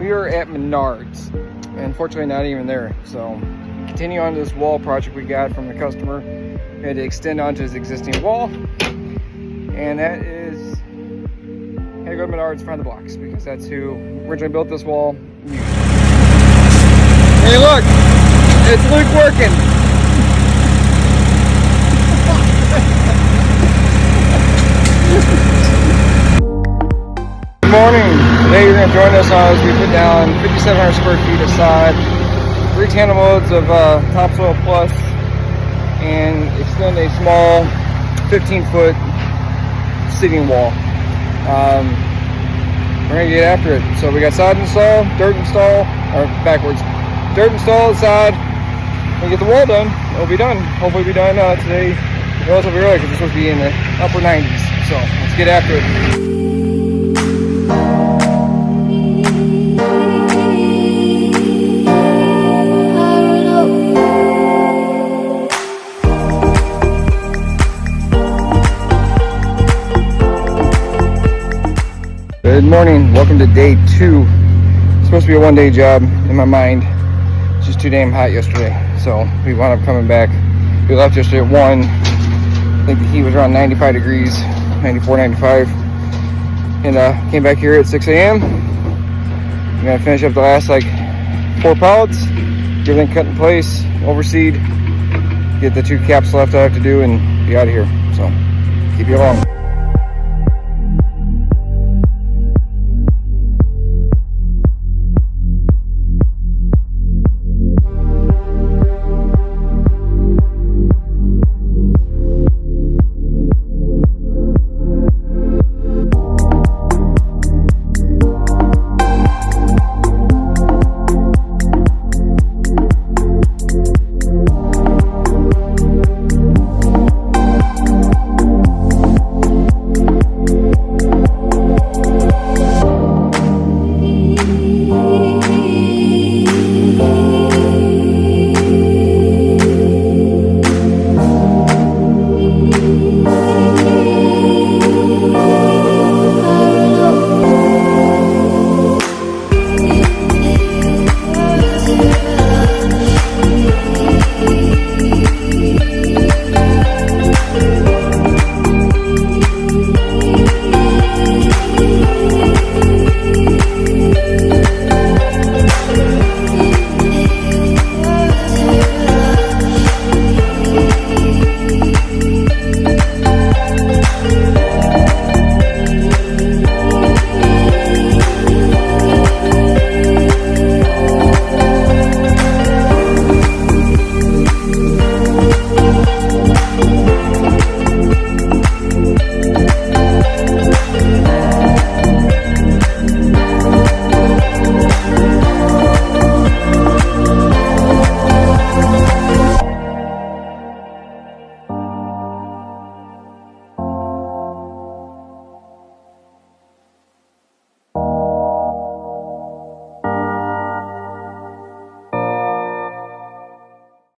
We are at Menards, and unfortunately not even there. So continue on this wall project we got from the customer. We had to extend onto his existing wall, and that is, had to go to Menards, find the blocks, because that's who originally built this wall. Hey look, it's Luke working. Good morning. Today you're going to join us as we put down 5,700 square feet of sod, 3 tandem loads of topsoil plus, and extend a small 15-foot seating wall. We're going to get after it. So we got sod installed, dirt installed, or backwards. Dirt installed, sod. We'll get the wall done. It'll be done. Hopefully be done today. Relatively early because it's supposed to be in the upper 90s. So let's get after it. Good morning, welcome to day 2. It's supposed to be a one-day job in my mind. It's just too damn hot yesterday, so we wound up coming back. We left yesterday at 1. I think the heat was around 95 degrees, 94, 95. And came back here at 6 a.m. I'm gonna finish up the last like 4 pallets, get everything cut in place, overseed, get the 2 caps left I have to do, and be out of here. So keep you along.